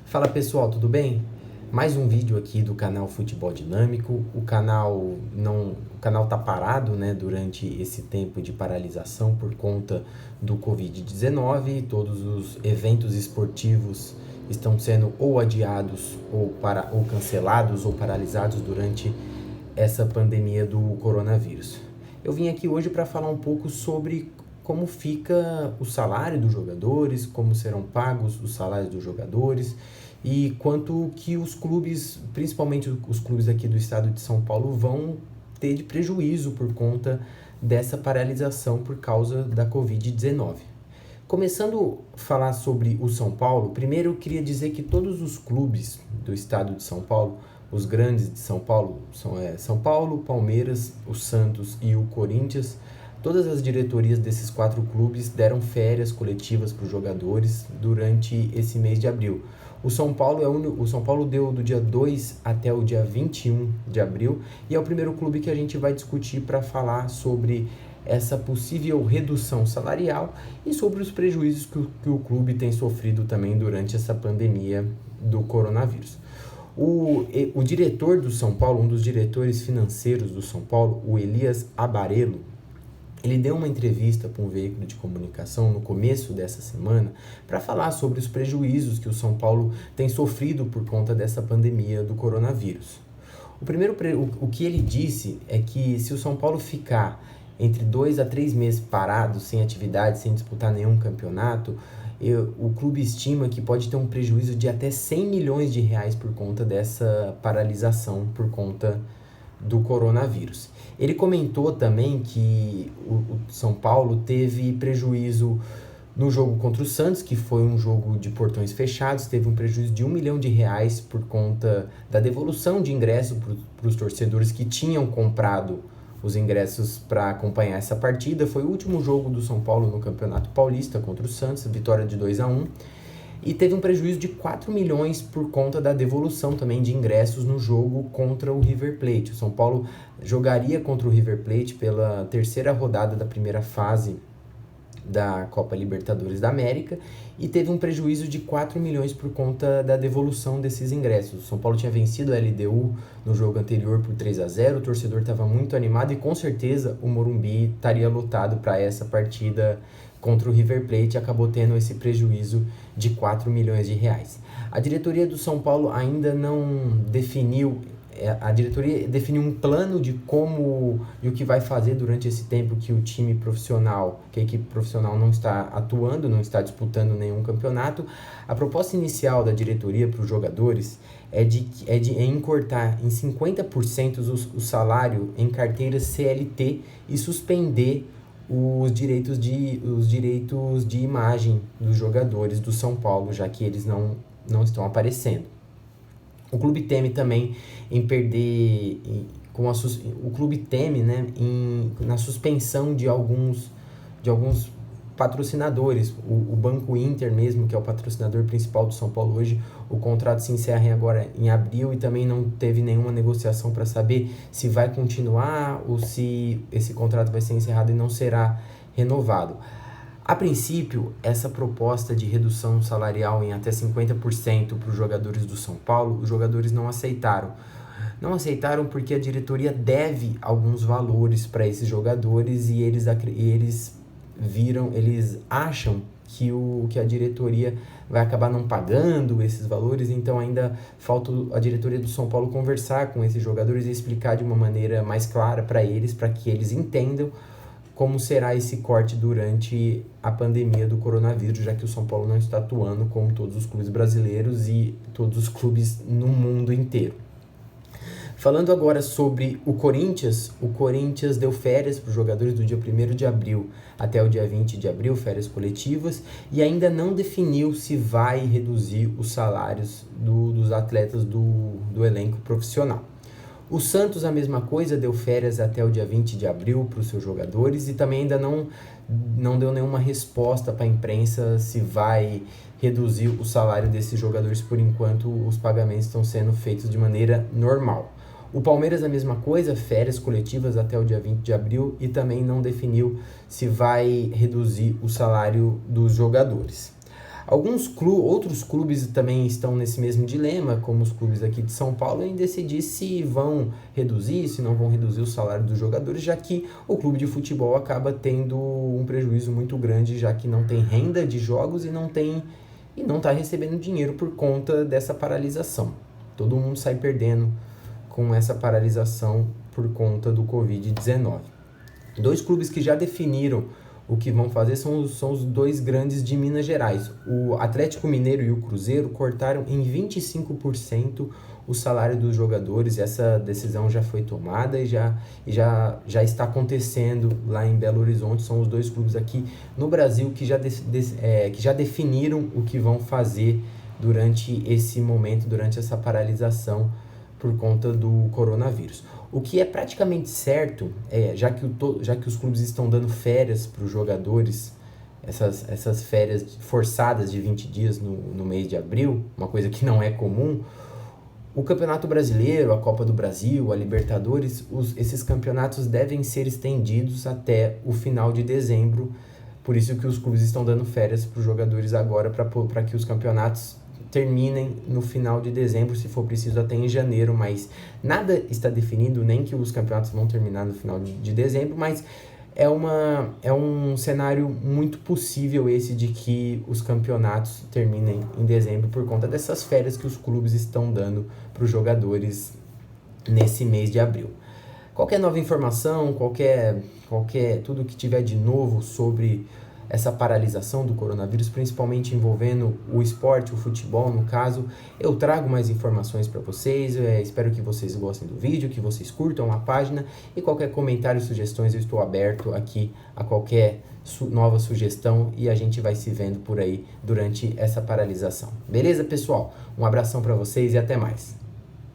Fala pessoal, tudo bem? Mais um vídeo aqui do canal Futebol Dinâmico. O canal tá parado, né, durante esse tempo de paralisação por conta do Covid-19. Todos os eventos esportivos estão sendo ou adiados ou cancelados ou paralisados durante essa pandemia do coronavírus. Eu vim aqui hoje para falar um pouco sobre como fica o salário dos jogadores, como serão pagos os salários dos jogadores e quanto que os clubes, principalmente os clubes aqui do estado de São Paulo, vão ter de prejuízo por conta dessa paralisação por causa da Covid-19. Começando a falar sobre o São Paulo, primeiro eu queria dizer que todos os clubes do estado de São Paulo, os grandes de São Paulo, são São Paulo, Palmeiras, o Santos e o Corinthians. Todas as diretorias desses 4 clubes deram férias coletivas para os jogadores durante esse mês de abril. O São Paulo deu do dia 2 até o dia 21 de abril e é o primeiro clube que a gente vai discutir para falar sobre essa possível redução salarial e sobre os prejuízos que o clube tem sofrido também durante essa pandemia do coronavírus. O diretor do São Paulo, um dos diretores financeiros do São Paulo, o Elias Abarello, ele deu uma entrevista para um veículo de comunicação no começo dessa semana para falar sobre os prejuízos que o São Paulo tem sofrido por conta dessa pandemia do coronavírus. O que ele disse é que se o São Paulo ficar entre 2 a 3 meses parado, sem atividade, sem disputar nenhum campeonato, o clube estima que pode ter um prejuízo de até 100 milhões de reais por conta dessa paralisação, por conta do coronavírus. Ele comentou também que o São Paulo teve prejuízo no jogo contra o Santos, que foi um jogo de portões fechados, teve um prejuízo de 1 milhão de reais por conta da devolução de ingresso para os torcedores que tinham comprado os ingressos para acompanhar essa partida. Foi o último jogo do São Paulo no Campeonato Paulista contra o Santos, vitória de 2-1. E teve um prejuízo de 4 milhões por conta da devolução também de ingressos no jogo contra o River Plate. O São Paulo jogaria contra o River Plate pela terceira rodada da primeira fase da Copa Libertadores da América e teve um prejuízo de 4 milhões por conta da devolução desses ingressos. O São Paulo tinha vencido a LDU no jogo anterior por 3-0, o torcedor estava muito animado e com certeza o Morumbi estaria lotado para essa partida contra o River Plate, acabou tendo esse prejuízo de 4 milhões de reais. A diretoria do São Paulo ainda não definiu, a diretoria definiu um plano de como e o que vai fazer durante esse tempo que que a equipe profissional não está atuando, não está disputando nenhum campeonato. A proposta inicial da diretoria para os jogadores é encurtar em 50% o salário em carteira CLT e suspender os direitos de imagem dos jogadores do São Paulo, já que eles não estão aparecendo. O clube teme também em perder, o clube teme, né, na suspensão de alguns patrocinadores. O Banco Inter mesmo, que é o patrocinador principal do São Paulo hoje, o contrato se encerra agora em abril e também não teve nenhuma negociação para saber se vai continuar ou se esse contrato vai ser encerrado e não será renovado. A princípio, essa proposta de redução salarial em até 50% para os jogadores do São Paulo, os jogadores não aceitaram. Não aceitaram porque a diretoria deve alguns valores para esses jogadores e eles acham que a diretoria vai acabar não pagando esses valores, então ainda falta a diretoria do São Paulo conversar com esses jogadores e explicar de uma maneira mais clara para que eles entendam como será esse corte durante a pandemia do coronavírus, já que o São Paulo não está atuando como todos os clubes brasileiros e todos os clubes no mundo inteiro. Falando agora sobre o Corinthians deu férias para os jogadores do dia 1º de abril até o dia 20 de abril, férias coletivas, e ainda não definiu se vai reduzir os salários dos atletas do elenco profissional. O Santos, a mesma coisa, deu férias até o dia 20 de abril para os seus jogadores e também ainda não deu nenhuma resposta para a imprensa se vai reduzir o salário desses jogadores. Por enquanto, os pagamentos estão sendo feitos de maneira normal. O Palmeiras, a mesma coisa, férias coletivas até o dia 20 de abril e também não definiu se vai reduzir o salário dos jogadores. Outros clubes também estão nesse mesmo dilema, como os clubes aqui de São Paulo, em decidir se vão reduzir, se não vão reduzir o salário dos jogadores, já que o clube de futebol acaba tendo um prejuízo muito grande, já que não tem renda de jogos e não está recebendo dinheiro por conta dessa paralisação. Todo mundo sai perdendo com essa paralisação por conta do Covid-19. 2 clubes que já definiram o que vão fazer são os 2 grandes de Minas Gerais. O Atlético Mineiro e o Cruzeiro cortaram em 25% o salário dos jogadores. Essa decisão já foi tomada e já está acontecendo lá em Belo Horizonte. São os 2 clubes aqui no Brasil que já definiram o que vão fazer durante esse momento, durante essa paralisação por conta do coronavírus. O que é praticamente certo, já que os clubes estão dando férias para os jogadores, essas férias forçadas de 20 dias no mês de abril, uma coisa que não é comum, o Campeonato Brasileiro, a Copa do Brasil, a Libertadores, esses campeonatos devem ser estendidos até o final de dezembro. Por isso que os clubes estão dando férias para os jogadores agora, para que os campeonatos terminem no final de dezembro, se for preciso até em janeiro, mas nada está definido, nem que os campeonatos vão terminar no final de dezembro, mas é um cenário muito possível esse de que os campeonatos terminem em dezembro por conta dessas férias que os clubes estão dando para os jogadores nesse mês de abril. Qualquer nova informação, qualquer tudo que tiver de novo sobre essa paralisação do coronavírus, principalmente envolvendo o esporte, o futebol no caso, eu trago mais informações para vocês. Espero que vocês gostem do vídeo, que vocês curtam a página, e qualquer comentário, sugestões, eu estou aberto aqui a qualquer nova sugestão, e a gente vai se vendo por aí durante essa paralisação. Beleza, pessoal? Um abração para vocês e até mais.